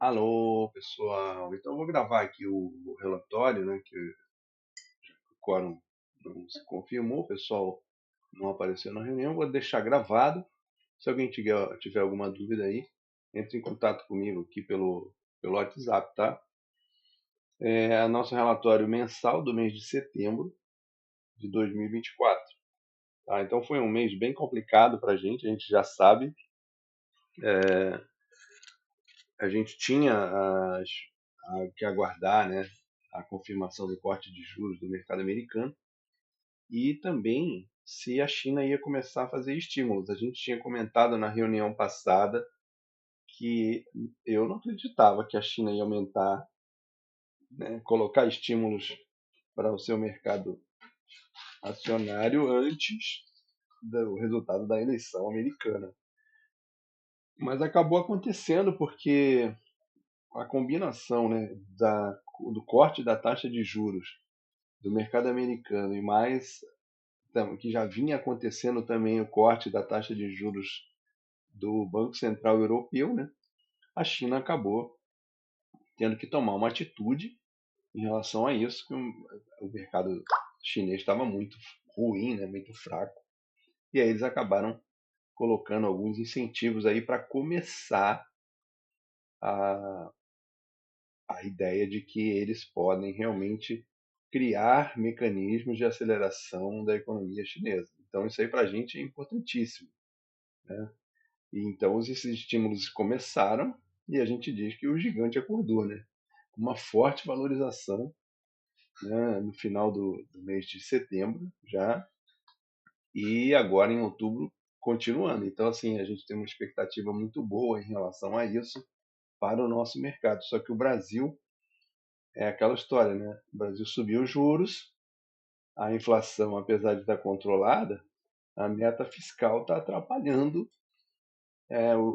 Alô, pessoal. Então, eu vou gravar aqui o relatório, né, que o quórum não se confirmou, o pessoal não apareceu na reunião. Vou deixar gravado. Se alguém tiver alguma dúvida aí, entre em contato comigo aqui pelo WhatsApp, tá? É nosso relatório mensal do mês de setembro de 2024. Tá? Então, foi um mês bem complicado para a gente já sabe. A gente tinha que aguardar, né, a confirmação do corte de juros do mercado americano e também se a China ia começar a fazer estímulos. A gente tinha comentado na reunião passada que eu não acreditava que a China ia aumentar, né, colocar estímulos para o seu mercado acionário antes do resultado da eleição americana. Mas acabou acontecendo porque a combinação, né, do corte da taxa de juros do mercado americano e mais que já vinha acontecendo também o corte da taxa de juros do Banco Central Europeu, né, a China acabou tendo que tomar uma atitude em relação a isso, que o mercado chinês estava muito ruim, né, muito fraco, e aí eles acabaram colocando alguns incentivos aí para começar a, a ideia de que eles podem realmente criar mecanismos de aceleração da economia chinesa. Então isso aí para a gente é importantíssimo, né? E então esses estímulos começaram e a gente diz que o gigante acordou, né? Uma forte valorização, né, no final do mês de setembro já e agora em outubro continuando. Então assim a gente tem uma expectativa muito boa em relação a isso para o nosso mercado. Só que o Brasil é aquela história, né? O Brasil subiu os juros, a inflação, apesar de estar controlada, a meta fiscal está atrapalhando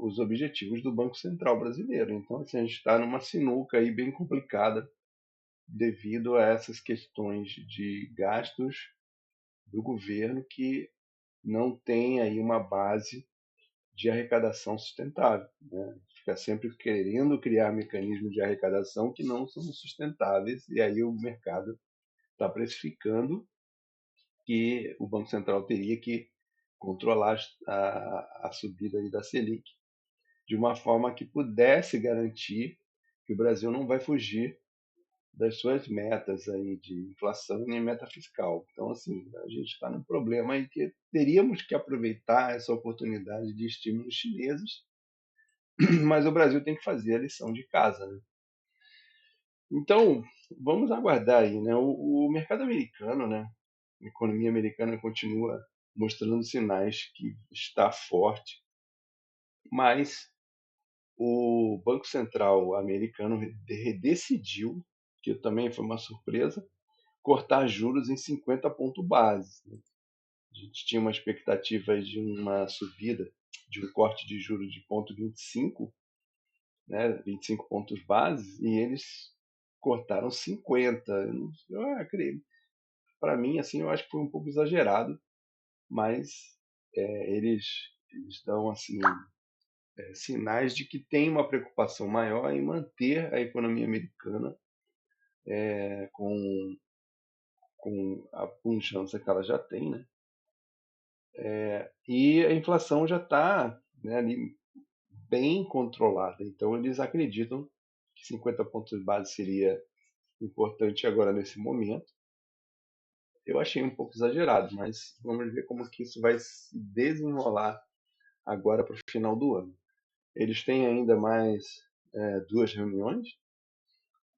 os objetivos do Banco Central brasileiro. Então, assim, a gente está numa sinuca aí bem complicada devido a essas questões de gastos do governo que não tem aí uma base de arrecadação sustentável, né? Fica sempre querendo criar mecanismos de arrecadação que não são sustentáveis e aí o mercado está precificando que o Banco Central teria que controlar a subida aí da Selic de uma forma que pudesse garantir que o Brasil não vai fugir das suas metas aí de inflação nem meta fiscal. Então, assim, a gente está num problema aí que teríamos que aproveitar essa oportunidade de estímulos chineses, mas o Brasil tem que fazer a lição de casa, né? Então, vamos aguardar aí, né? O mercado americano, né? A economia americana continua mostrando sinais que está forte, mas o Banco Central americano decidiu, que também foi uma surpresa, cortar juros em 50 pontos base. A gente tinha uma expectativa de uma subida, de um corte de juros de 0,25, né, 25 pontos base, e eles cortaram 50. Para mim, assim, eu acho que foi um pouco exagerado, mas eles, eles dão assim sinais de que tem uma preocupação maior em manter a economia americana com a pujança que ela já tem, né? E a inflação já está, né, ali bem controlada. Então eles acreditam que 50 pontos base seria importante agora nesse momento. Eu achei um pouco exagerado, mas vamos ver como que isso vai se desenrolar agora para o final do ano. Eles têm ainda mais duas reuniões,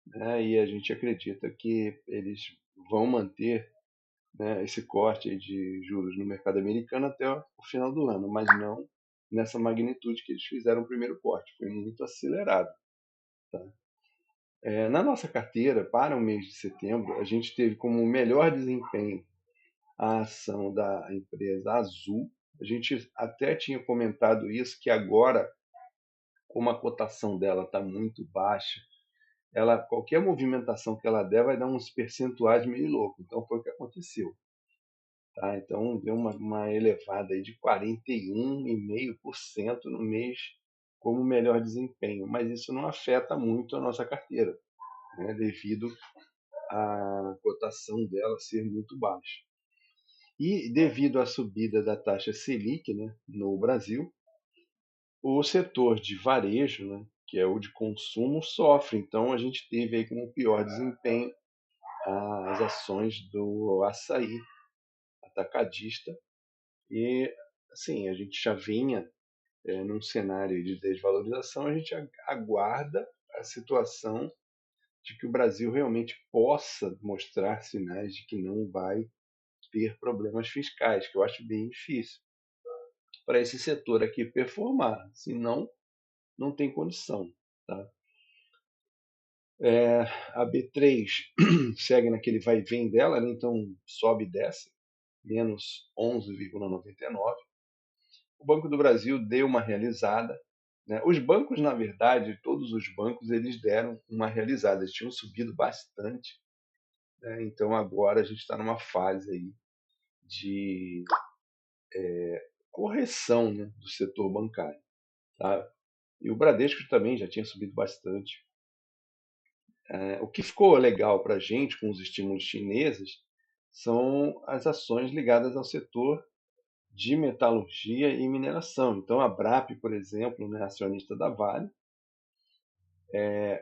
né, e a gente acredita que eles vão manter, né, esse corte de juros no mercado americano até o final do ano, mas não nessa magnitude que eles fizeram o primeiro corte, foi muito acelerado. Tá? Na nossa carteira, para o mês de setembro, a gente teve como melhor desempenho a ação da empresa Azul. A gente até tinha comentado isso, que agora, como a cotação dela está muito baixa, qualquer movimentação que ela der vai dar uns percentuais meio louco. Então foi o que aconteceu. Tá? Então deu uma elevada aí de 41,5% no mês como melhor desempenho, mas isso não afeta muito a nossa carteira, né, devido à cotação dela ser muito baixa. E devido à subida da taxa Selic, né, no Brasil, o setor de varejo, né, que é o de consumo, sofre. Então a gente teve aí como pior desempenho as ações do Açaí atacadista. E assim, a gente já vinha num cenário de desvalorização, a gente aguarda a situação de que o Brasil realmente possa mostrar sinais de que não vai ter problemas fiscais, que eu acho bem difícil para esse setor aqui performar, senão não tem condição. Tá? A B3 segue naquele vai e vem dela, né? Então sobe e desce, menos 11,99. O Banco do Brasil deu uma realizada. Né? Os bancos, na verdade, todos os bancos, eles deram uma realizada. Eles tinham subido bastante. Né? Então agora a gente está numa fase aí de correção, né, do setor bancário. Tá? E o Bradesco também já tinha subido bastante. O que ficou legal para a gente com os estímulos chineses são as ações ligadas ao setor de metalurgia e mineração. Então, a BRAP, por exemplo, né, acionista da Vale,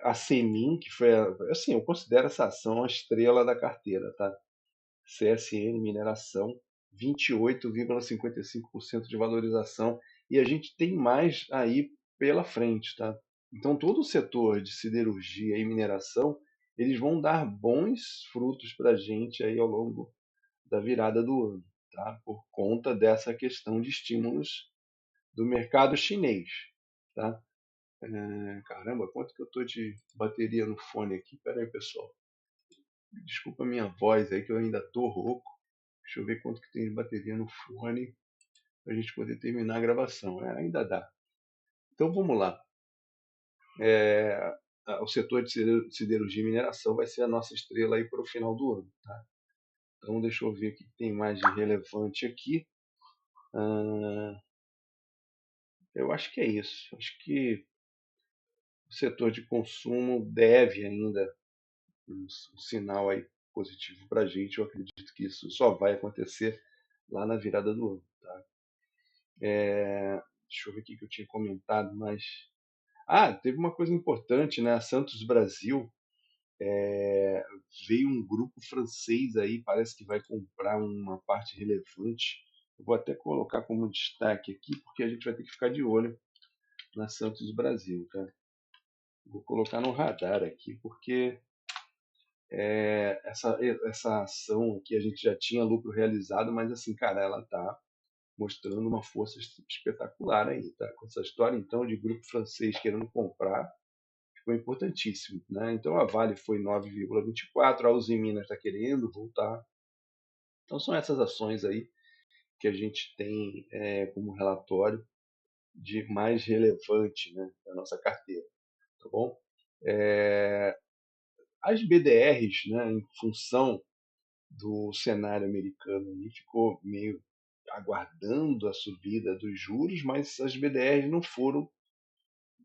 a Semin, que foi, assim, eu considero essa ação a estrela da carteira, tá? CSN Mineração, 28,55% de valorização, e a gente tem mais aí pela frente, tá? Então, todo o setor de siderurgia e mineração, eles vão dar bons frutos para a gente aí ao longo da virada do ano, tá? Por conta dessa questão de estímulos do mercado chinês, tá? Caramba, quanto que eu tô de bateria no fone aqui? Pera aí, pessoal. Desculpa a minha voz aí, que eu ainda tô rouco. Deixa eu ver quanto que tem de bateria no fone para a gente poder terminar a gravação. Ainda dá. Então vamos lá. O setor de siderurgia e mineração vai ser a nossa estrela aí para o final do ano. Tá? Então deixa eu ver o que tem mais de relevante aqui. Eu acho que é isso. Acho que o setor de consumo deve ainda um sinal aí positivo para a gente. Eu acredito que isso só vai acontecer lá na virada do ano. Tá? Deixa eu ver o que eu tinha comentado, mas teve uma coisa importante, né? A Santos Brasil veio um grupo francês aí, parece que vai comprar uma parte relevante. Eu vou até colocar como destaque aqui, porque a gente vai ter que ficar de olho na Santos Brasil, tá? Vou colocar no radar aqui, porque essa ação aqui a gente já tinha lucro realizado, mas assim, cara, ela tá mostrando uma força espetacular aí, tá? Com essa história então de grupo francês querendo comprar, ficou importantíssimo, né? Então a Vale foi 9,24, a Uzi Minas está querendo voltar. Então são essas ações aí que a gente tem como relatório de mais relevante, né, da nossa carteira, tá bom? As BDRs, né, em função do cenário americano, ali, ficou meio aguardando a subida dos juros, mas as BDRs não foram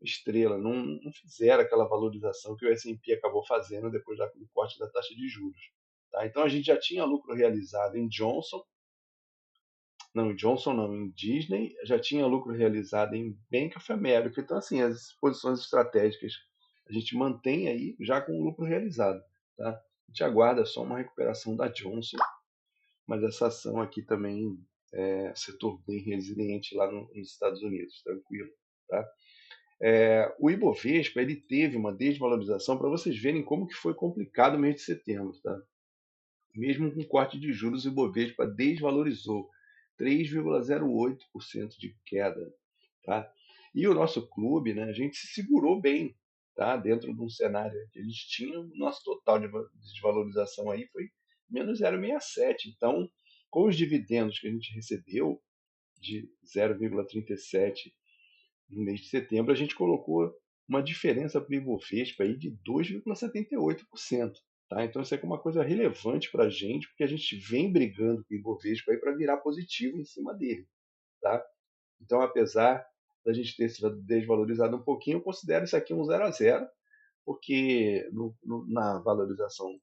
estrela, não fizeram aquela valorização que o S&P acabou fazendo depois do corte da taxa de juros. Tá? Então a gente já tinha lucro realizado em Johnson não, em Disney, já tinha lucro realizado em Bank of America. Então assim, as posições estratégicas a gente mantém aí já com o lucro realizado. Tá? A gente aguarda só uma recuperação da Johnson, mas essa ação aqui também é setor bem resiliente lá nos Estados Unidos, tranquilo. Tá? O Ibovespa ele teve uma desvalorização para vocês verem como que foi complicado o mês de setembro. Tá? Mesmo com corte de juros, o Ibovespa desvalorizou 3,08% de queda. Tá? E o nosso clube, né, a gente se segurou bem, tá? Dentro de um cenário que a gente tinha, o nosso total de desvalorização aí foi menos 0,67. Então, com os dividendos que a gente recebeu de 0,37 no mês de setembro, a gente colocou uma diferença para o Ibovespa aí de 2,78%. Tá? Então isso é uma coisa relevante para a gente, porque a gente vem brigando com o Ibovespa para virar positivo em cima dele. Tá? Então, apesar da gente ter se desvalorizado um pouquinho, eu considero isso aqui um 0 a 0, porque na valorização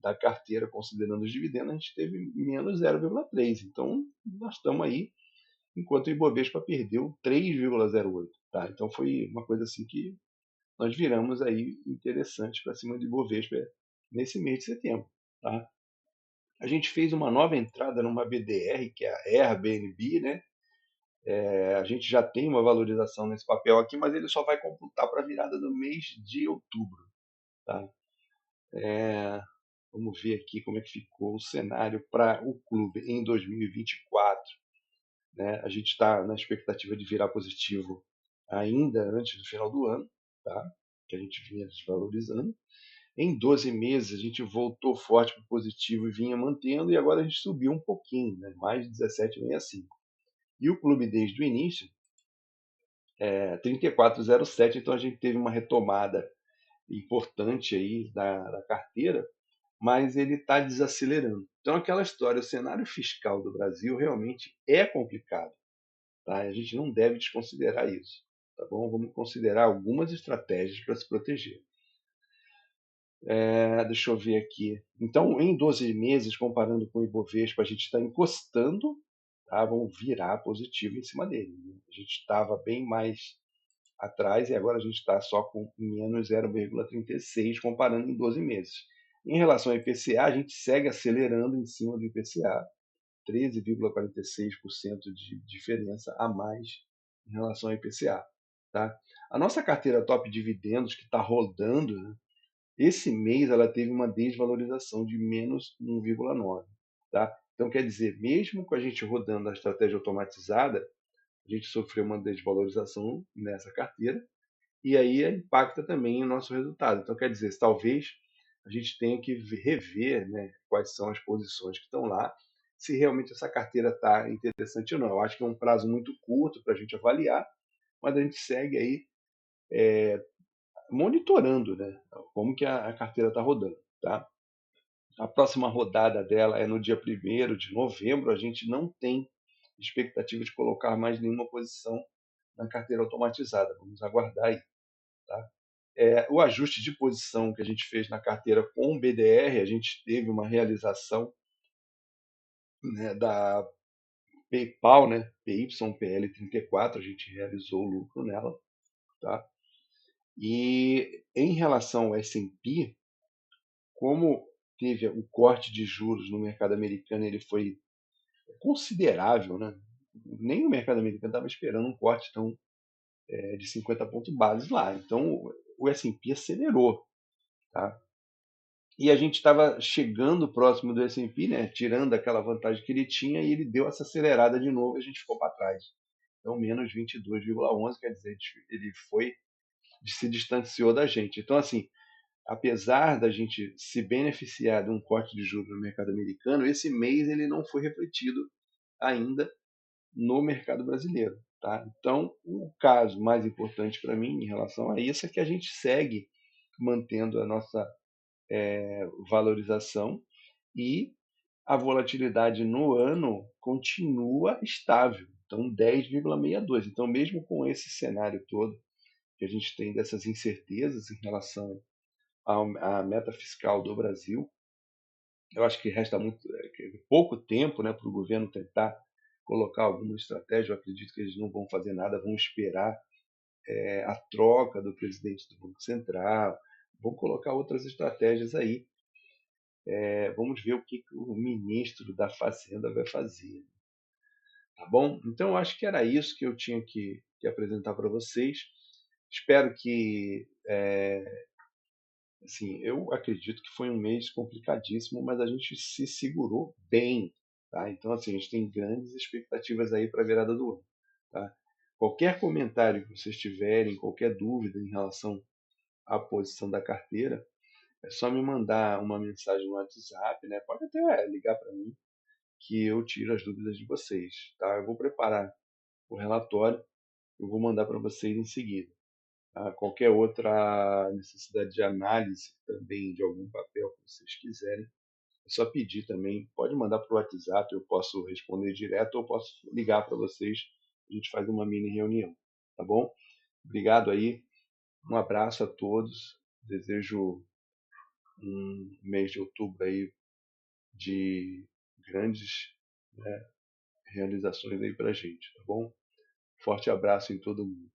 da carteira, considerando os dividendos, a gente teve menos 0,3. Então, nós estamos aí, enquanto o Ibovespa perdeu 3,08. Tá? Então, foi uma coisa assim que nós viramos aí interessante para cima do Ibovespa nesse mês de setembro. Tá? A gente fez uma nova entrada numa BDR, que é a Airbnb, né? A gente já tem uma valorização nesse papel aqui, mas ele só vai computar para a virada do mês de outubro. Tá? Vamos ver aqui como é que ficou o cenário para o clube em 2024. Né? A gente está na expectativa de virar positivo ainda antes do final do ano, tá? Que a gente vinha desvalorizando. Em 12 meses a gente voltou forte para o positivo e vinha mantendo, e agora a gente subiu um pouquinho, né? Mais de 17,65. E o clube desde o início 34,07, então a gente teve uma retomada importante aí da carteira, mas ele está desacelerando. Então, aquela história, o cenário fiscal do Brasil realmente é complicado. Tá? A gente não deve desconsiderar isso. Tá bom? Vamos considerar algumas estratégias para se proteger. Deixa eu ver aqui. Então, em 12 meses, comparando com o Ibovespa, a gente está encostando, tá? Vamos virar positivo em cima dele. Né? A gente estava bem mais atrás e agora a gente está só com menos 0,36 comparando em 12 meses. Em relação ao IPCA, a gente segue acelerando em cima do IPCA, 13,46% de diferença a mais em relação ao IPCA. Tá? A nossa carteira top dividendos que está rodando, né, esse mês ela teve uma desvalorização de menos 1,9. Tá? Então, quer dizer, mesmo com a gente rodando a estratégia automatizada, a gente sofreu uma desvalorização nessa carteira, e aí impacta também o nosso resultado. Então, quer dizer, talvez a gente tenha que rever, né, quais são as posições que estão lá, se realmente essa carteira está interessante ou não. Eu acho que é um prazo muito curto para a gente avaliar, mas a gente segue aí monitorando, né, como que a carteira está rodando. Tá? A próxima rodada dela é no dia 1º de novembro. A gente não tem expectativa de colocar mais nenhuma posição na carteira automatizada. Vamos aguardar aí. Tá? O ajuste de posição que a gente fez na carteira com o BDR, a gente teve uma realização, né, da PayPal, né, PYPL34, a gente realizou o lucro nela. Tá? E em relação ao S&P, como teve o corte de juros no mercado americano, ele foi considerável, né? Nem o mercado americano estava esperando um corte tão de 50 pontos base lá. Então o S&P acelerou. Tá? E a gente estava chegando próximo do S&P, né, tirando aquela vantagem que ele tinha, e ele deu essa acelerada de novo e a gente ficou para trás. Então, menos 22,11, quer dizer, ele se distanciou da gente. Então, assim, apesar da gente se beneficiar de um corte de juros no mercado americano, esse mês ele não foi refletido ainda no mercado brasileiro. Tá? Então, o caso mais importante para mim em relação a isso é que a gente segue mantendo a nossa valorização e a volatilidade no ano continua estável, então 10,62. Então, mesmo com esse cenário todo que a gente tem dessas incertezas em relação à meta fiscal do Brasil, eu acho que resta pouco tempo, né, para o governo tentar colocar alguma estratégia. Eu acredito que eles não vão fazer nada, vão esperar a troca do presidente do Banco Central, vão colocar outras estratégias aí. Vamos ver o que o ministro da Fazenda vai fazer. Tá bom? Então, eu acho que era isso que eu tinha que apresentar para vocês. Espero que. Assim, eu acredito que foi um mês complicadíssimo, mas a gente se segurou bem. Tá? Então, assim, a gente tem grandes expectativas aí para a virada do ano. Tá? Qualquer comentário que vocês tiverem, qualquer dúvida em relação à posição da carteira, é só me mandar uma mensagem no WhatsApp, né? Pode até ligar para mim, que eu tiro as dúvidas de vocês. Tá? Eu vou preparar o relatório, eu vou mandar para vocês em seguida. Tá? Qualquer outra necessidade de análise também de algum papel que vocês quiserem, é só pedir também. Pode mandar para o WhatsApp, eu posso responder direto ou posso ligar para vocês, a gente faz uma mini reunião. tá bom? Obrigado aí, um abraço a todos, desejo um mês de outubro aí de grandes, né, realizações aí pra gente, tá bom? Forte abraço em todo mundo.